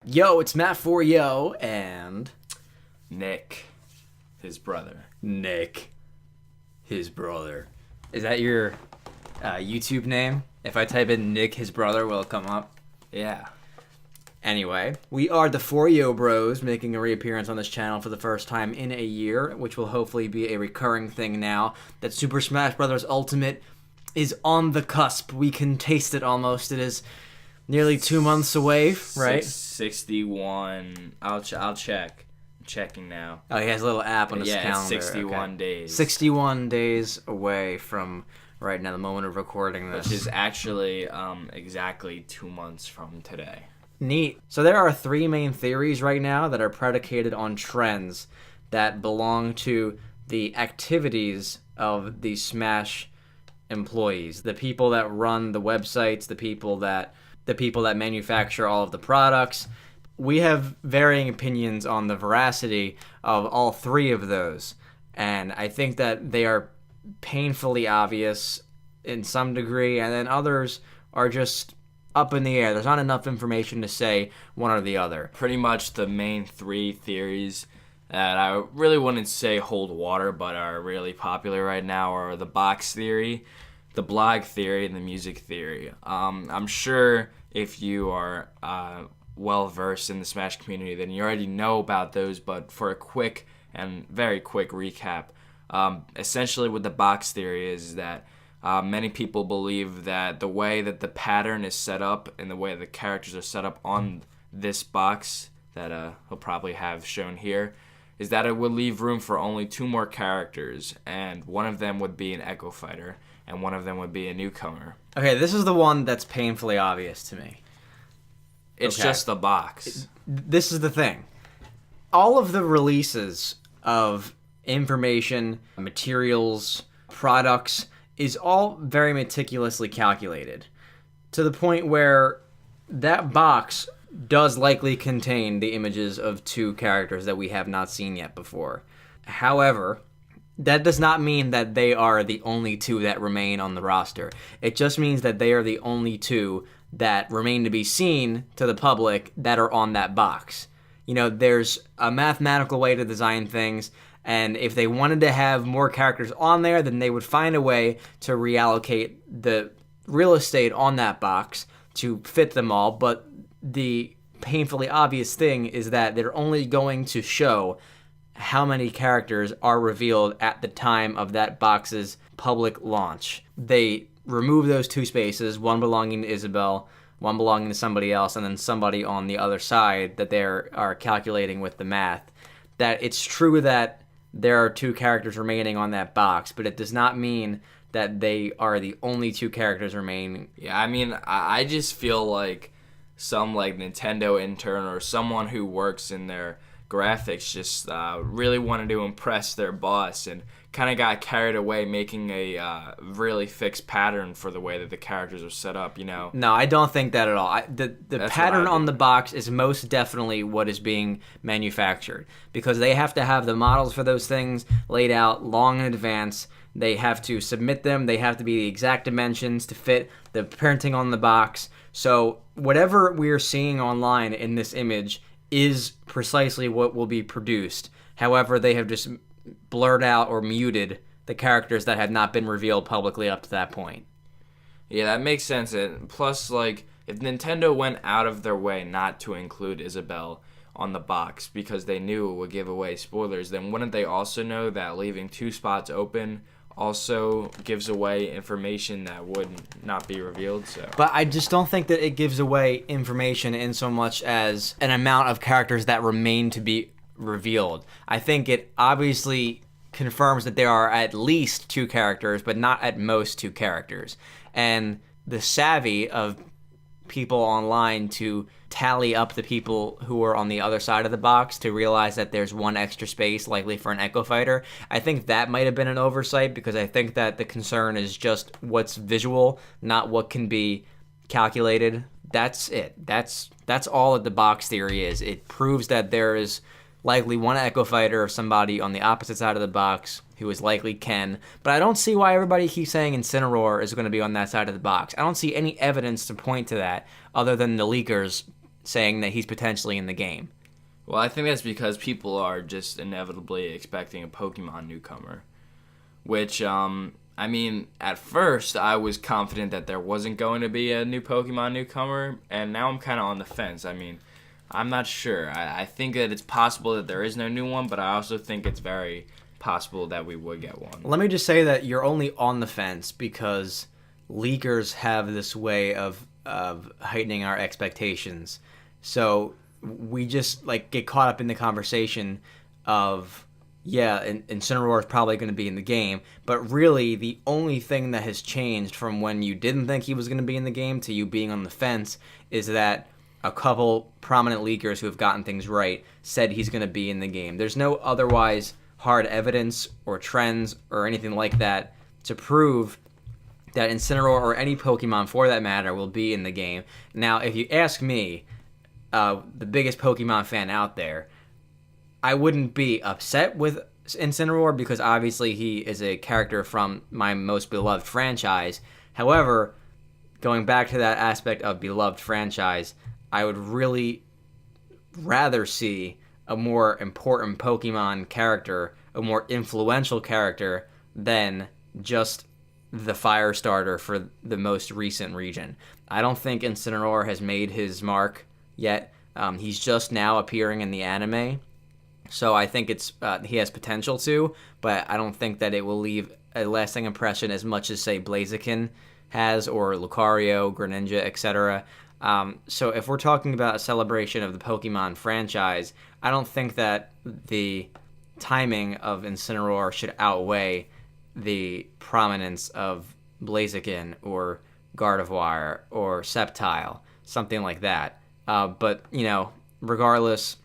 Yo, it's Matt for Yo and Nick, his brother. Nick, his brother. Is that your YouTube name? If I type in Nick, his brother, will it come up? Yeah. Anyway, we are the For Yo Bros, making a reappearance on this channel for the first time in a year, which will hopefully be a recurring thing now that Super Smash Bros. Ultimate is on the cusp. We can taste it almost. It is nearly 2 months away, right? 61. I'll check. I'm checking now. Oh, he has a little app on his calendar. It's 61 days. 61 days away from right now, the moment of recording this. Which is actually exactly 2 months from today. Neat. So there are 3 main theories right now that are predicated on trends that belong to the activities of the Smash employees, the people that run the websites, the people that manufacture all of the products. We have varying opinions on the veracity of all 3 of those, and I think that they are painfully obvious in some degree, and then others are just up in the air. There's not enough information to say one or the other. Pretty much the main 3 theories that I really wouldn't say hold water, but are really popular right now are the box theory, the blog theory, and the music theory. I'm sure if you are well versed in the Smash community, then you already know about those, but for a quick and very quick recap, essentially what the box theory is that many people believe that the way that the pattern is set up and the way the characters are set up on this box that he'll probably have shown here is that it would leave room for only 2 more characters, and one of them would be an Echo Fighter, and one of them would be a newcomer. Okay, this is the one that's painfully obvious to me. It's just the box. This is the thing. All of the releases of information, materials, products is all very meticulously calculated to the point where that box does likely contain the images of 2 characters that we have not seen yet before. However, that does not mean that they are the only 2 that remain on the roster. It just means that they are the only 2 that remain to be seen to the public that are on that box. You know, there's a mathematical way to design things, and if they wanted to have more characters on there, then they would find a way to reallocate the real estate on that box to fit them all. But the painfully obvious thing is that they're only going to show how many characters are revealed at the time of that box's public launch. They remove those 2 spaces, one belonging to Isabelle, one belonging to somebody else, and then somebody on the other side that they are calculating with the math. That it's true that there are 2 characters remaining on that box, but it does not mean that they are the only 2 characters remaining. Yeah, I mean, I just feel like some like Nintendo intern or someone who works in their graphics just really wanted to impress their boss and kind of got carried away making a really fixed pattern for the way that the characters are set up, you know? No, I don't think that at all. The pattern on the box is most definitely what is being manufactured, because they have to have the models for those things laid out long in advance. They have to submit them. They have to be the exact dimensions to fit the printing on the box. So whatever we are seeing online in this image is precisely what will be produced. However, they have just blurred out or muted the characters that had not been revealed publicly up to that point. Yeah, that makes sense. And plus, like, if Nintendo went out of their way not to include Isabelle on the box because they knew it would give away spoilers, then wouldn't they also know that leaving 2 spots open also gives away information that would not be revealed? So, but I just don't think that it gives away information in so much as an amount of characters that remain to be revealed. I think it obviously confirms that there are at least 2 characters, but not at most 2 characters. And the savvy of people online to tally up the people who are on the other side of the box to realize that there's 1 extra space likely for an Echo Fighter, I think that might have been an oversight, because I think that the concern is just what's visual, not what can be calculated. That's it. That's all that the box theory is. It proves that there is likely 1 Echo Fighter of somebody on the opposite side of the box who is likely Ken. But I don't see why everybody keeps saying Incineroar is going to be on that side of the box. I don't see any evidence to point to that other than the leakers saying that he's potentially in the game. Well, I think that's because people are just inevitably expecting a Pokemon newcomer, which, I mean, at first I was confident that there wasn't going to be a new Pokemon newcomer, and now I'm kind of on the fence. I mean, I'm not sure. I think that it's possible that there is no new one, but I also think it's very possible that we would get one. Let me just say that you're only on the fence because leakers have this way of heightening our expectations. So we just like get caught up in the conversation of, yeah, Incineroar is probably going to be in the game, but really the only thing that has changed from when you didn't think he was going to be in the game to you being on the fence is that a couple prominent leakers who have gotten things right said he's going to be in the game. There's no otherwise hard evidence or trends or anything like that to prove that Incineroar or any Pokemon for that matter will be in the game. Now, if you ask me, the biggest Pokemon fan out there, I wouldn't be upset with Incineroar because obviously he is a character from my most beloved franchise. However, going back to that aspect of beloved franchise, I would really rather see a more important Pokemon character, a more influential character than just the fire starter for the most recent region. I don't think Incineroar has made his mark yet. He's just now appearing in the anime, so I think he has potential to, but I don't think that it will leave a lasting impression as much as, say, Blaziken has, or Lucario, Greninja, etc. So if we're talking about a celebration of the Pokemon franchise, I don't think that the timing of Incineroar should outweigh the prominence of Blaziken or Gardevoir or Sceptile, something like that. But, regardless,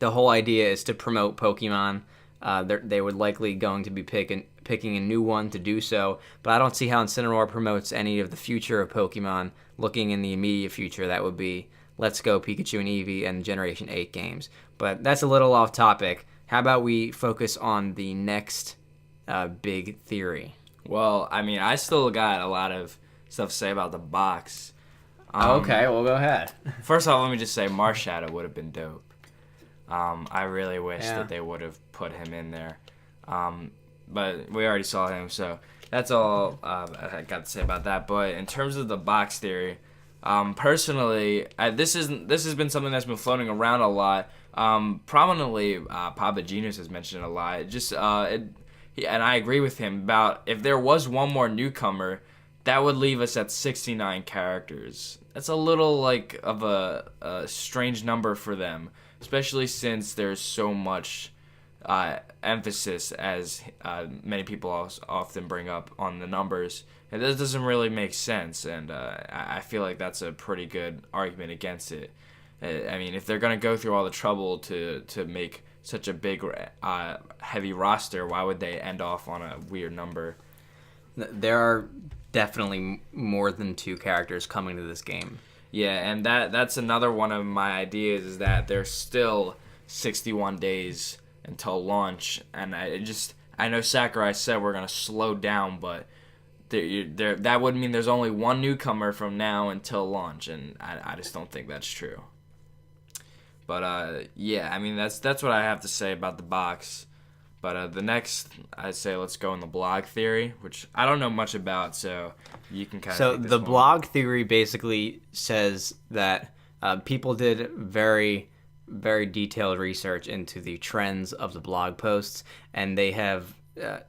the whole idea is to promote Pokemon. They would likely going to be picking a new one to do so, but I don't see how Incineroar promotes any of the future of Pokemon. Looking in the immediate future, that would be Let's Go Pikachu and Eevee and Generation 8 games. But that's a little off topic. How about we focus on the next big theory? Well, I mean, I still got a lot of stuff to say about the box. Okay, well, go ahead. First off, let me just say Marshadow would have been dope. I really wish that they would have put him in there. But we already saw him, so that's all I got to say about that. But in terms of the box theory, personally, this has been something that's been floating around a lot. Prominently, Papa Genius has mentioned it a lot. And I agree with him about if there was one more newcomer, that would leave us at 69 characters. That's a little like of a strange number for them, especially since there's so much emphasis, as many people often bring up, on the numbers. And this doesn't really make sense, and I feel like that's a pretty good argument against it. I mean, if they're going to go through all the trouble to make such a big, heavy roster, why would they end off on a weird number? There are definitely more than 2 characters coming to this game. Yeah, and that's another one of my ideas, is that there's still 61 days until launch, and I know Sakurai said we're going to slow down, but that would mean there's only one newcomer from now until launch, and I just don't think that's true. But yeah, I mean that's what I have to say about the box. But the next, I'd say let's go in the blog theory, which I don't know much about, so you can kind of. So the blog theory basically says that people did very, very detailed research into the trends of the blog posts, and they have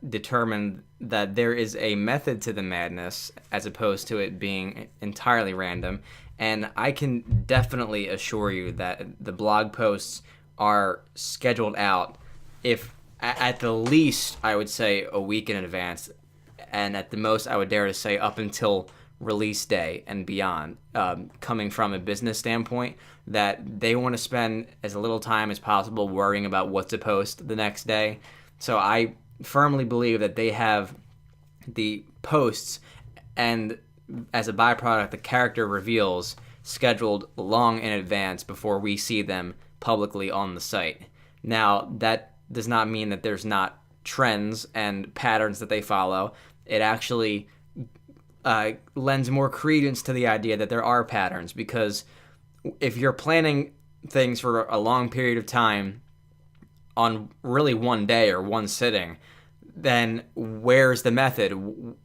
determined that there is a method to the madness as opposed to it being entirely random. And I can definitely assure you that the blog posts are scheduled out, if at the least I would say a week in advance, and at the most I would dare to say up until release day and beyond, coming from a business standpoint, that they want to spend as little time as possible worrying about what to post the next day. So I firmly believe that they have the posts and, as a byproduct, the character reveals scheduled long in advance before we see them publicly on the site. Now, that does not mean that there's not trends and patterns that they follow. It actually lends more credence to the idea that there are patterns, because if you're planning things for a long period of time on really one day or one sitting, then where's the method?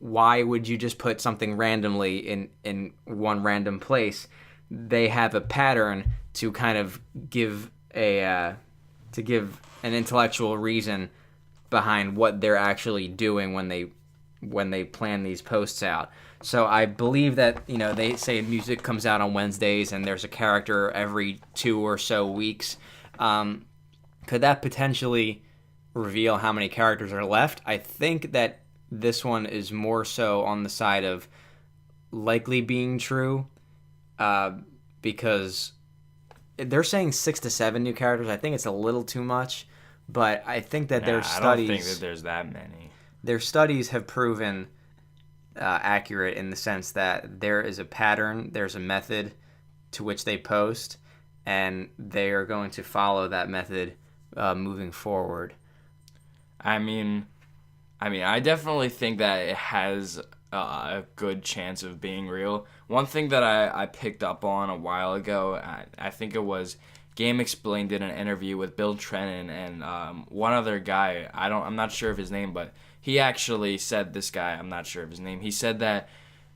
Why would you just put something randomly in one random place? They have a pattern to kind of give to give an intellectual reason behind what they're actually doing when they plan these posts out. So I believe that, they say music comes out on Wednesdays and there's a character every 2 or so weeks. Could that potentially reveal how many characters are left? I think that this one is more so on the side of likely being true, because they're saying 6 to 7 new characters. I think it's a little too much, but I think that their studies... I don't think that there's that many. Their studies have proven accurate in the sense that there is a pattern, there's a method to which they post, and they are going to follow that method moving forward. I mean, I definitely think that it has a good chance of being real. One thing that I picked up on a while ago, I think it was Game Explained did an interview with Bill Trennan and one other guy. I'm not sure of his name, but he actually said, this guy, I'm not sure of his name, he said that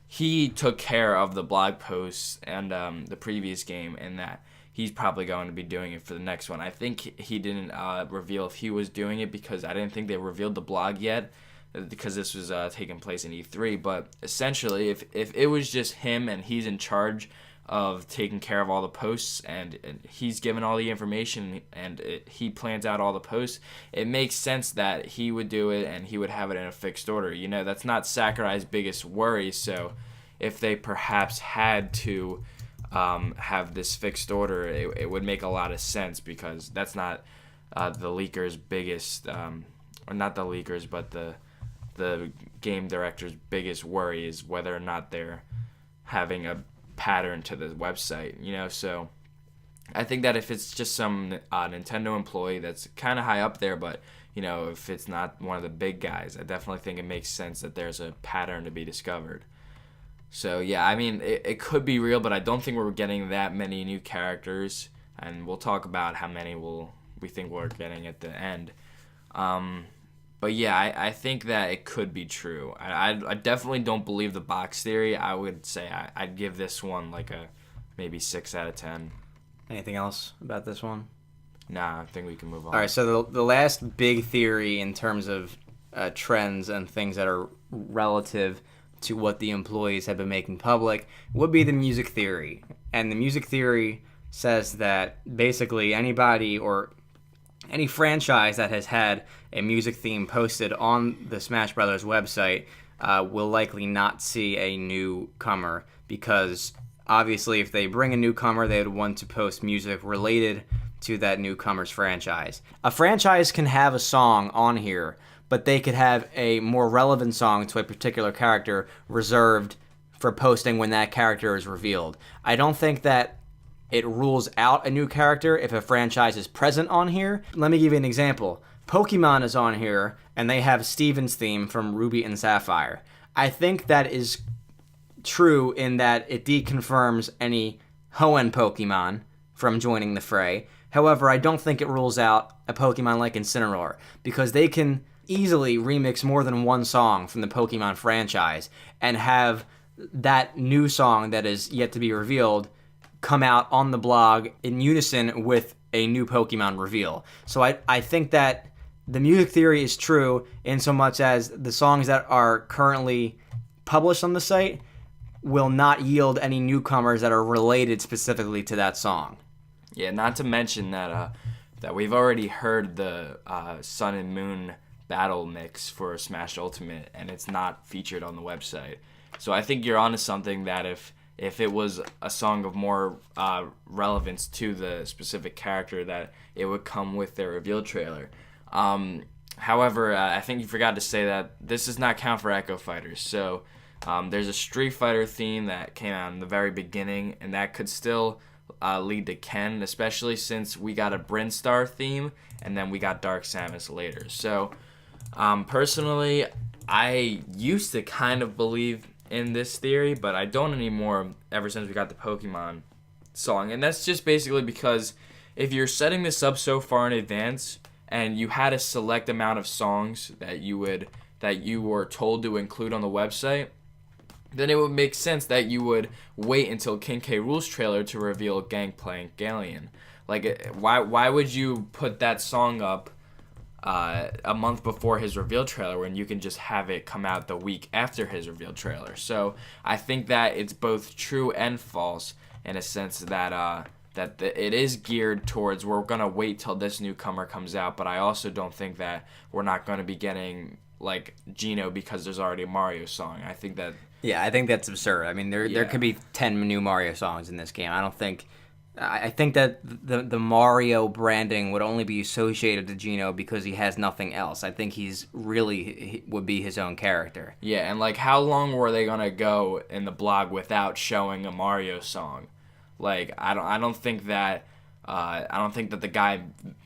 he took care of the blog posts and the previous game, and that he's probably going to be doing it for the next one. I think he didn't reveal if he was doing it because I didn't think they revealed the blog yet, because this was taking place in E3. But essentially, if it was just him and he's in charge of taking care of all the posts and he's given all the information and he plans out all the posts, it makes sense that he would do it and he would have it in a fixed order. That's not Sakurai's biggest worry, so if they perhaps had to have this fixed order, it would make a lot of sense, because that's not the leakers' biggest, or not the leakers, but the game director's biggest worry is whether or not they're having a pattern to the website, so I think that if it's just some Nintendo employee that's kind of high up there, but if it's not one of the big guys, I definitely think it makes sense that there's a pattern to be discovered. So yeah, it could be real, but I don't think we're getting that many new characters, and we'll talk about how many we think we're getting at the end. But yeah, I think that it could be true. I definitely don't believe the box theory. I would say I'd give this one like a maybe 6 out of 10. Anything else about this one? Nah, I think we can move on. All right, so the last big theory in terms of trends and things that are relative to what the employees have been making public would be the music theory. And the music theory says that basically anybody or any franchise that has had a music theme posted on the Smash Brothers website will likely not see a newcomer, because obviously if they bring a newcomer, they would want to post music related to that newcomer's franchise. A franchise can have a song on here, but they could have a more relevant song to a particular character reserved for posting when that character is revealed. I don't think that it rules out a new character if a franchise is present on here. Let me give you an example. Pokemon is on here, and they have Steven's theme from Ruby and Sapphire. I think that is true in that it deconfirms any Hoenn Pokemon from joining the fray. However, I don't think it rules out a Pokemon like Incineroar, because they can easily remix more than one song from the Pokemon franchise and have that new song that is yet to be revealed come out on the blog in unison with a new Pokemon reveal. So I think that the music theory is true in so much as the songs that are currently published on the site will not yield any newcomers that are related specifically to that song. Yeah, not to mention that we've already heard the Sun and Moon battle mix for Smash Ultimate, and it's not featured on the website. So I think you're onto something, that if it was a song of more relevance to the specific character, that it would come with their reveal trailer. However, I think you forgot to say that this does not count for Echo Fighters. So there's a Street Fighter theme that came out in the very beginning, and that could still lead to Ken, especially since we got a Brinstar theme, and then we got Dark Samus later. So personally, I used to kind of believe in this theory, but I don't anymore ever since we got the Pokemon song, and that's just basically because if you're setting this up so far in advance and you had a select amount of songs that you were told to include on the website, then it would make sense that you would wait until King K. Rool's trailer to reveal Gangplank Galleon. Like, why would you put that song up a month before his reveal trailer when you can just have it come out the week after his reveal trailer? So I think that it's both true and false in a sense that it is geared towards we're going to wait till this newcomer comes out, but I also don't think that we're not going to be getting like Gino because there's already a Mario song. I think that... Yeah, I think that's absurd. I mean, there could be 10 new Mario songs in this game. I think that the Mario branding would only be associated to Gino because he has nothing else. I think he would be his own character. Yeah, and like how long were they gonna go in the blog without showing a Mario song? Like I don't think that the guy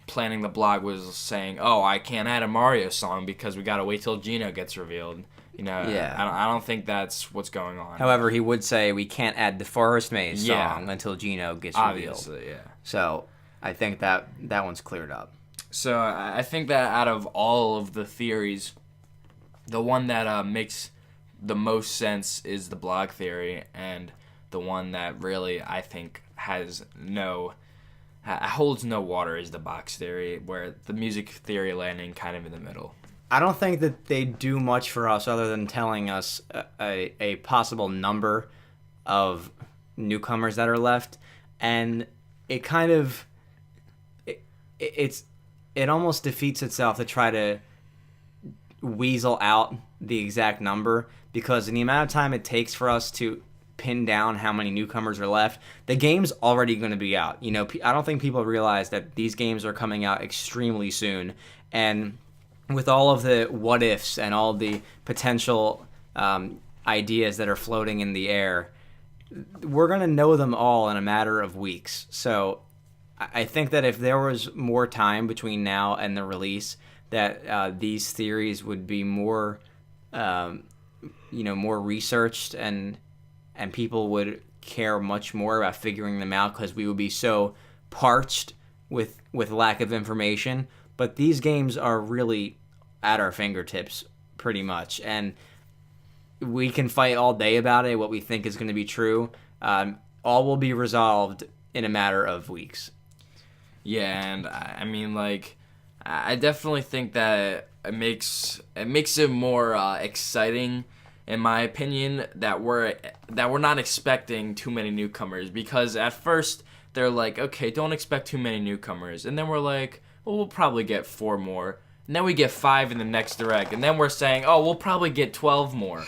planning the blog was saying, "Oh, I can't add a Mario song because we gotta wait till Gino gets revealed." You know, yeah. I don't think that's what's going on. However, he would say we can't add the Forest Maze song until Gino gets revealed. Obviously, yeah. So I think that one's cleared up. So I think that out of all of the theories, the one that makes the most sense is the blog theory, and the one that really I think holds no water is the box theory, where the music theory landing kind of in the middle. I don't think that they do much for us other than telling us a possible number of newcomers that are left, and it kind of it almost defeats itself to try to weasel out the exact number, because in the amount of time it takes for us to pin down how many newcomers are left, the game's already going to be out. You know, I don't think people realize that these games are coming out extremely soon, and with all of the what ifs and all the potential ideas that are floating in the air, we're going to know them all in a matter of weeks. So I think that if there was more time between now and the release, that these theories would be more, more researched, and people would care much more about figuring them out, because we would be so parched with lack of information. But these games are really at our fingertips pretty much, and we can fight all day about it, what we think is going to be true. All will be resolved in a matter of weeks. Yeah, and I mean, like, I definitely think that it makes it more exciting, in my opinion, that we're not expecting too many newcomers, because at first they're like, okay, don't expect too many newcomers, and then we're like, well, we'll probably get 4 more. And then we get 5 in the next direct. And then we're saying, oh, we'll probably get 12 more.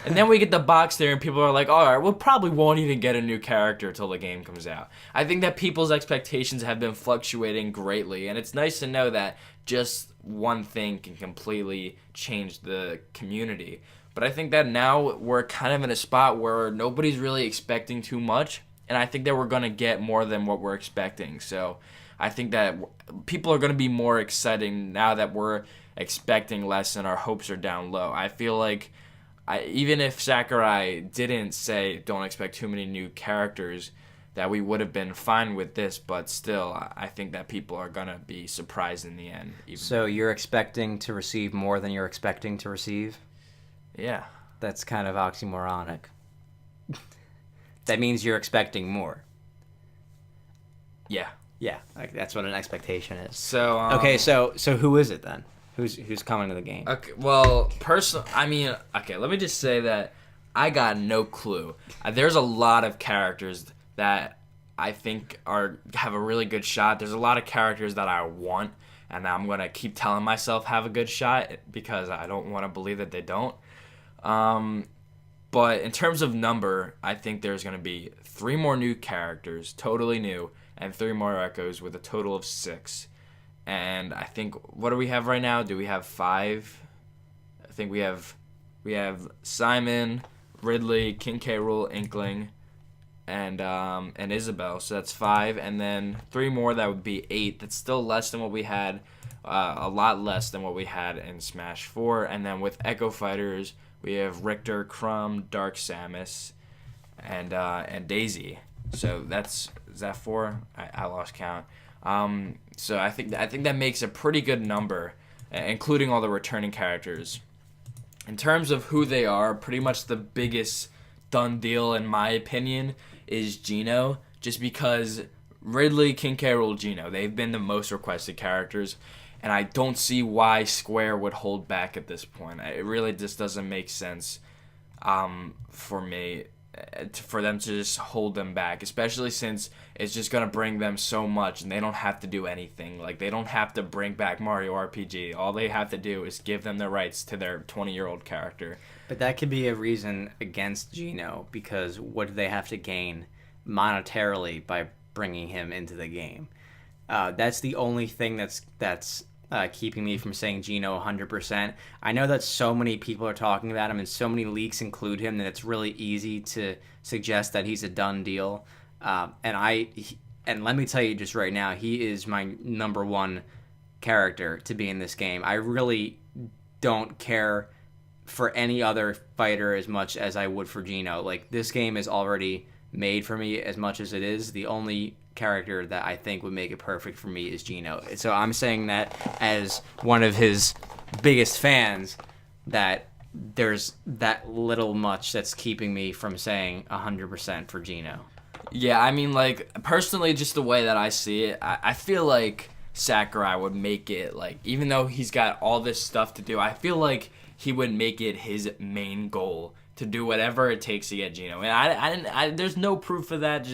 And then we get the box there, and people are like, all right, we'll probably won't even get a new character till the game comes out. I think that people's expectations have been fluctuating greatly. And it's nice to know that just one thing can completely change the community. But I think that now we're kind of in a spot where nobody's really expecting too much. And I think that we're going to get more than what we're expecting. So I think that people are going to be more exciting now that we're expecting less and our hopes are down low. I feel like even if Sakurai didn't say don't expect too many new characters, that we would have been fine with this, but still, I think that people are going to be surprised in the end. So you're expecting to receive more than you're expecting to receive? Yeah. That's kind of oxymoronic. That means you're expecting more. Yeah. Yeah, that's what an expectation is. So okay, so who is it then? Who's coming to the game? Okay, well, let me just say that I got no clue. There's a lot of characters that I think have a really good shot. There's a lot of characters that I want, and I'm gonna keep telling myself have a good shot because I don't want to believe that they don't. But in terms of number, I think there's gonna be 3 more new characters, totally new, and 3 more echoes with a total of 6. And I think, what do we have right now? Do we have 5? I think we have Simon, Ridley, King K. Rool, Inkling, and Isabel. So that's 5, and then 3 more. That would be 8. That's still less than what we had, a lot less than what we had in Smash 4. And then with Echo Fighters, we have Richter, Crumb, Dark Samus, and Daisy. So is that 4? I lost count. So I think that makes a pretty good number, including all the returning characters. In terms of who they are, pretty much the biggest done deal, in my opinion, is Gino. Just because Ridley, King K. Rool, Gino, they've been the most requested characters, and I don't see why Square would hold back at this point. It really just doesn't make sense for me for them to just hold them back, especially since it's just going to bring them so much and they don't have to do anything. Like, they don't have to bring back Mario RPG. All they have to do is give them the rights to their 20-year-old character. But that could be a reason against Gino, because what do they have to gain monetarily by bringing him into the game? That's the only thing that's keeping me from saying Gino 100%. I know that so many people are talking about him and so many leaks include him that it's really easy to suggest that he's a done deal. And let me tell you just right now, he is my number one character to be in this game. I really don't care for any other fighter as much as I would for Gino. Like, this game is already made for me as much as it is. The only character that I think would make it perfect for me is Gino. So I'm saying that as one of his biggest fans, that there's that little much that's keeping me from saying 100% for Gino. Yeah, I mean, like, personally, just the way that I see it, I feel like Sakurai would make it, like, even though he's got all this stuff to do, I feel like he would make it his main goal to do whatever it takes to get Gino. And I there's no proof of that.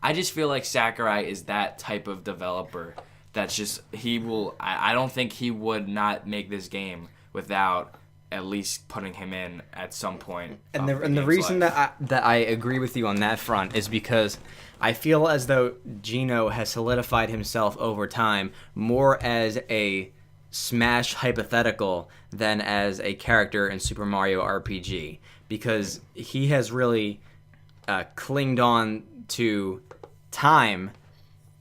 I just feel like Sakurai is that type of developer that's just, he will, I don't think he would not make this game without at least putting him in at some point. And the reason that I agree with you on that front is because I feel as though Gino has solidified himself over time more as a Smash hypothetical than as a character in Super Mario RPG, because he has really clinged on to time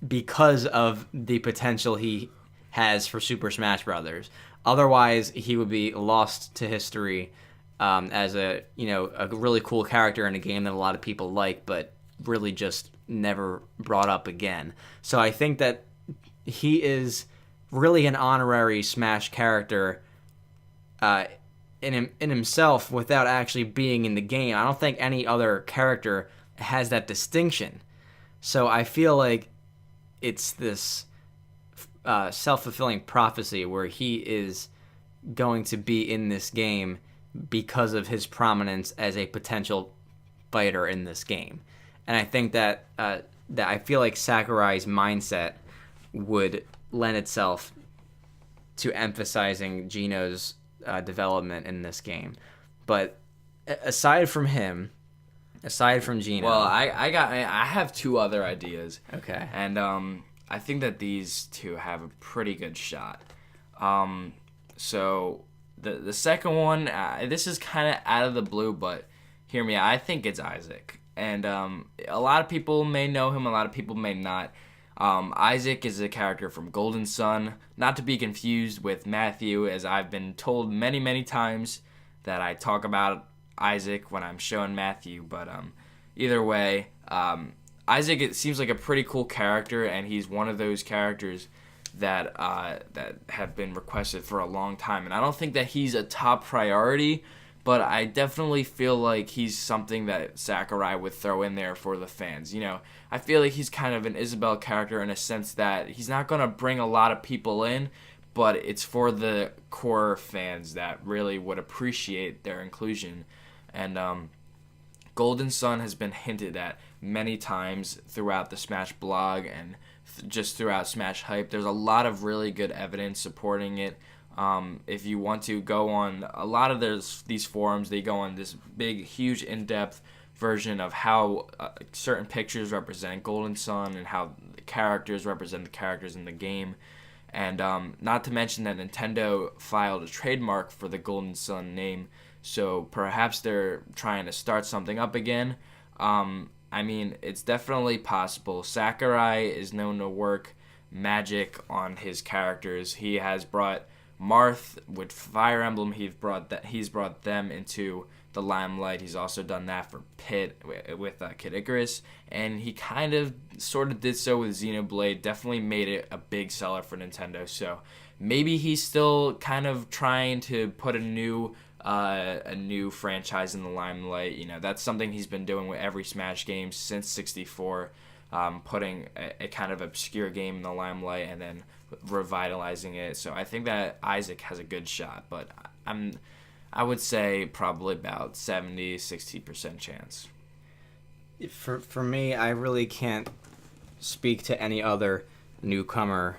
because of the potential he has for Super Smash Brothers. Otherwise, he would be lost to history as a really cool character in a game that a lot of people like, but really just never brought up again. So I think that he is really an honorary Smash character in himself without actually being in the game. I don't think any other character has that distinction. So I feel like it's this self-fulfilling prophecy where he is going to be in this game because of his prominence as a potential fighter in this game. And I think that I feel like Sakurai's mindset would lend itself to emphasizing Gino's development in this game. But aside from Gino, well, I have two other ideas. Okay. And I think that these two have a pretty good shot. So the second one, this is kind of out of the blue, but hear me. I think it's Isaac, and a lot of people may know him, a lot of people may not. Isaac is a character from Golden Sun, not to be confused with Matthew, as I've been told many, many times that I talk about Isaac when I'm showing Matthew. But either way, Isaac, it seems like a pretty cool character, and he's one of those characters that have been requested for a long time. And I don't think that he's a top priority, but I definitely feel like he's something that Sakurai would throw in there for the fans. I feel like he's kind of an Isabelle character in a sense that he's not going to bring a lot of people in, but it's for the core fans that really would appreciate their inclusion. And Golden Sun has been hinted at many times throughout the Smash blog and just throughout Smash Hype. There's a lot of really good evidence supporting it. If you want to go on a lot of these forums, they go on this big, huge, in-depth version of how certain pictures represent Golden Sun and how the characters represent the characters in the game. And not to mention that Nintendo filed a trademark for the Golden Sun name, so perhaps they're trying to start something up again. I mean, it's definitely possible. Sakurai is known to work magic on his characters. He has brought Marth with Fire Emblem. He's brought them into the limelight. He's also done that for Pit with Kid Icarus, and he kind of sort of did so with Xenoblade. Definitely made it a big seller for Nintendo. So maybe he's still kind of trying to put a new franchise in the limelight. You know, that's something he's been doing with every Smash game since 64, putting a kind of obscure game in the limelight and then revitalizing it. So I think that Isaac has a good shot, but I would say probably about 60% chance. For me, I really can't speak to any other newcomer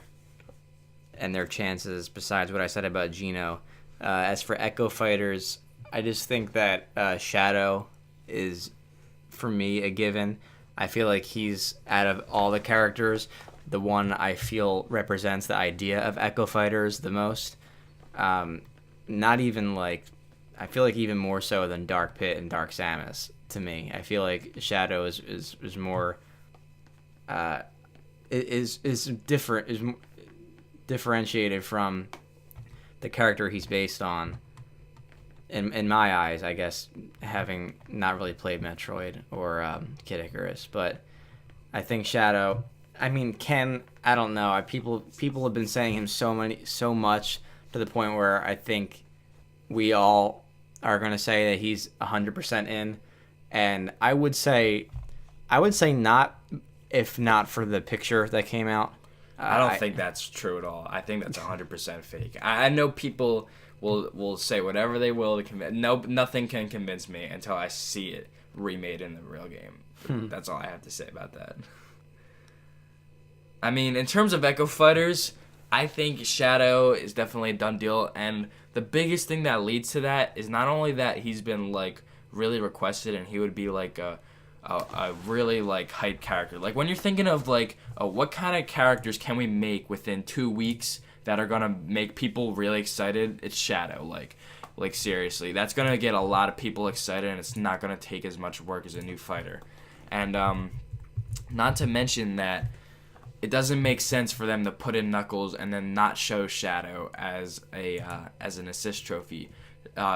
and their chances besides what I said about Gino. As for Echo Fighters, I just think that Shadow is, for me, a given. I feel like he's, out of all the characters, the one I feel represents the idea of Echo Fighters the most. Not even like, I feel like even more so than Dark Pit and Dark Samus to me. I feel like Shadow is more is different, is differentiated from the character he's based on. In my eyes, I guess, having not really played Metroid or Kid Icarus, but I think Shadow. I mean, I don't know. People have been saying him so much to the point where I think we all are going to say that he's 100% in, and I would say not, if not for the picture that came out. I don't think that's true at all. I think that's 100% fake. I know people will say whatever they will to convince. Nothing can convince me until I see it remade in the real game. That's all I have to say about that. I mean, in terms of Echo Fighters, I think Shadow is definitely a done deal, and the biggest thing that leads to that is not only that he's been like really requested, and he would be like a really like hype character. Like when you're thinking of like what kind of characters can we make within 2 weeks that are gonna make people really excited, it's Shadow. Like seriously, that's gonna get a lot of people excited, and it's not gonna take as much work as a new fighter. And not to mention that it doesn't make sense for them to put in Knuckles and then not show Shadow as an assist trophy.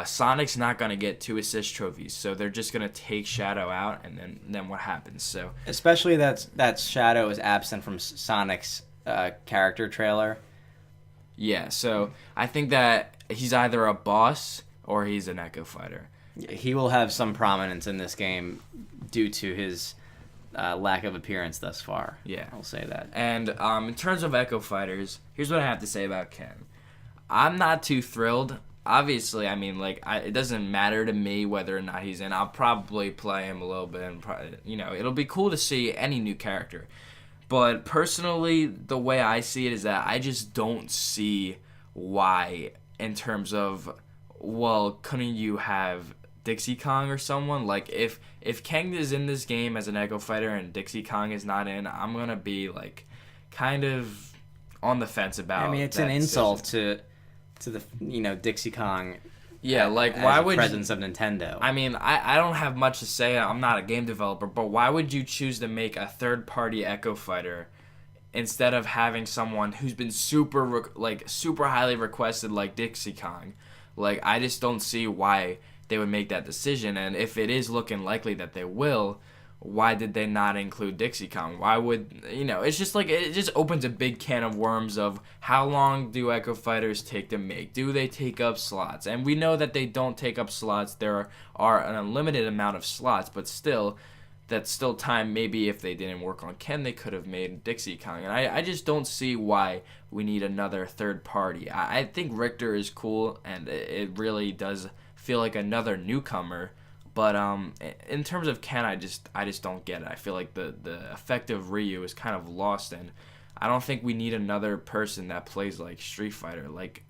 Sonic's not gonna get 2 assist trophies, so they're just gonna take Shadow out, and then what happens? So especially that Shadow is absent from Sonic's character trailer. Yeah, so I think that he's either a boss or he's an Echo Fighter. He will have some prominence in this game due to his lack of appearance thus far. Yeah, I'll say that. And in terms of Echo Fighters, here's what I have to say about Ken. I'm not too thrilled. Obviously, I mean, like, it doesn't matter to me whether or not he's in. I'll probably play him a little bit, and it'll be cool to see any new character. But personally, the way I see it is that I just don't see why, in terms of, well, couldn't you have Dixie Kong or someone? Like, if Kang is in this game as an Echo Fighter and Dixie Kong is not in, I'm going to be, like, kind of on the fence about. I mean, it's an insult to the Dixie Kong. Yeah, like why would presence of Nintendo? I mean, I don't have much to say. I'm not a game developer, but why would you choose to make a third-party Echo Fighter instead of having someone who's been super highly requested like Dixie Kong? Like, I just don't see why they would make that decision. And if it is looking likely that they will, why did they not include Dixie Kong? Why would, it's just like, it just opens a big can of worms of how long do Echo Fighters take to make? Do they take up slots? And we know that they don't take up slots. There are an unlimited amount of slots, but still, that's still time. Maybe if they didn't work on Ken, they could have made Dixie Kong. And I just don't see why we need another third party. I think Richter is cool, and it really does feel like another newcomer. But in terms of Ken, I just don't get it. I feel like the effect of Ryu is kind of lost, and I don't think we need another person that plays like Street Fighter. Like,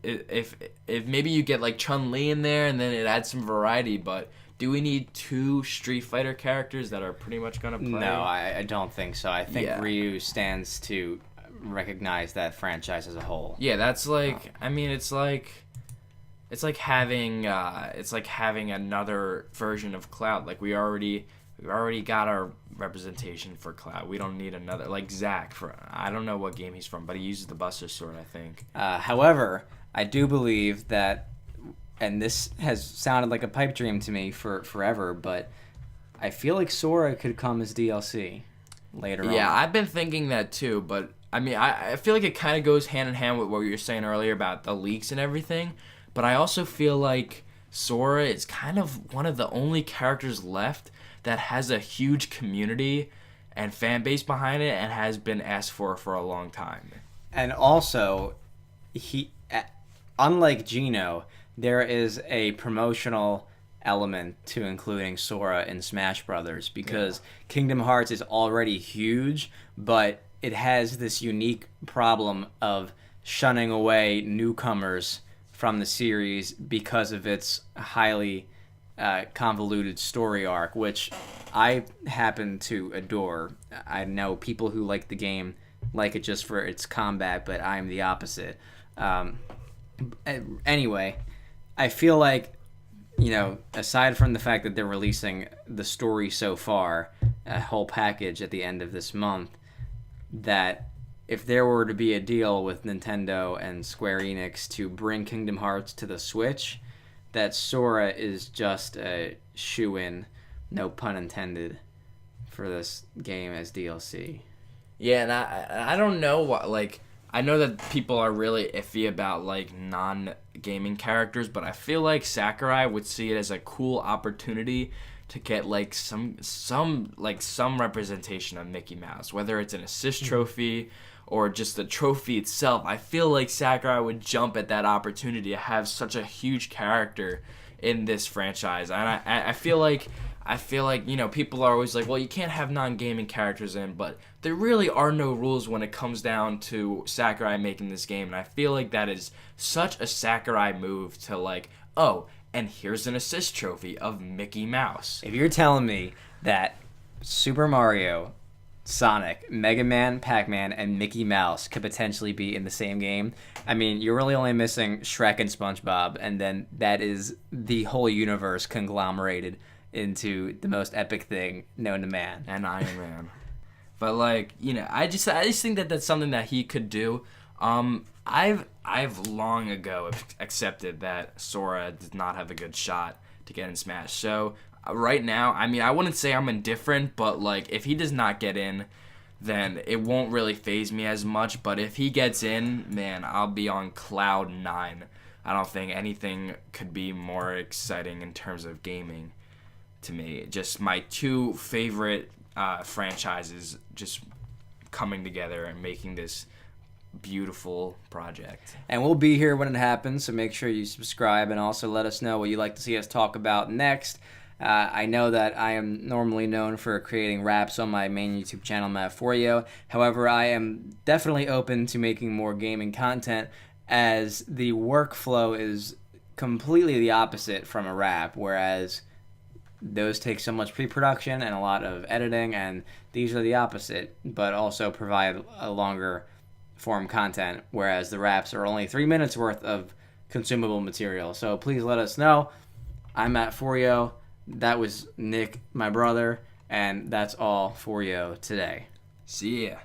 if maybe you get like Chun-Li in there, and then it adds some variety. But do we need 2 Street Fighter characters that are pretty much gonna play? No, I don't think so. I think Ryu stands to recognize that franchise as a whole. Yeah, that's like. I mean, it's like having another version of Cloud. Like we already got our representation for Cloud. We don't need another, like Zack. I don't know what game he's from, but he uses the Buster Sword, I think. However, I do believe that and this has sounded like a pipe dream to me for forever, but I feel like Sora could come as DLC later on. Yeah, I've been thinking that too, but I mean, I feel like it kind of goes hand in hand with what you were saying earlier about the leaks and everything, but I also feel like Sora is kind of one of the only characters left that has a huge community and fan base behind it and has been asked for a long time. And also, unlike Gino, there is a promotional element to including Sora in Smash Brothers because Kingdom Hearts is already huge, but it has this unique problem of shunning away newcomers from the series because of its highly convoluted story arc, which I happen to adore. I know people who like the game like it just for its combat, but I'm the opposite. Anyway, I feel like, aside from the fact that they're releasing the story so far, a whole package at the end of this month, that if there were to be a deal with Nintendo and Square Enix to bring Kingdom Hearts to the Switch, that Sora is just a shoo-in, no pun intended, for this game as DLC. Yeah, and I don't know what, like, I know that people are really iffy about, like, non-gaming characters, but I feel like Sakurai would see it as a cool opportunity to get, like, some representation of Mickey Mouse, whether it's an assist trophy or just the trophy itself. I feel like Sakurai would jump at that opportunity to have such a huge character in this franchise. And I feel like, people are always like, well, you can't have non-gaming characters in, but there really are no rules when it comes down to Sakurai making this game. And I feel like that is such a Sakurai move to, like, oh, and here's an assist trophy of Mickey Mouse. If you're telling me that Super Mario, Sonic, Mega Man, Pac-Man, and Mickey Mouse could potentially be in the same game, I mean, you're really only missing Shrek and SpongeBob, and then that is the whole universe conglomerated into the most epic thing known to man. And Iron Man. But, like, I just think that that's something that he could do. I've long ago accepted that Sora does not have a good shot to get in Smash. So right now, I mean, I wouldn't say I'm indifferent, but, like, if he does not get in, then it won't really faze me as much. But if he gets in, man, I'll be on cloud 9. I don't think anything could be more exciting in terms of gaming to me. Just my two favorite franchises just coming together and making this beautiful project. And we'll be here when it happens, so make sure you subscribe and also let us know what you'd like to see us talk about next. I know that I am normally known for creating raps on my main YouTube channel, Matt Forio. However, I am definitely open to making more gaming content, as the workflow is completely the opposite from a rap, whereas those take so much pre-production and a lot of editing, and these are the opposite, but also provide a longer form content, whereas the raps are only 3 minutes worth of consumable material. So please let us know. I'm Matt Forio. That was Nick, my brother, and that's all for you today. See ya.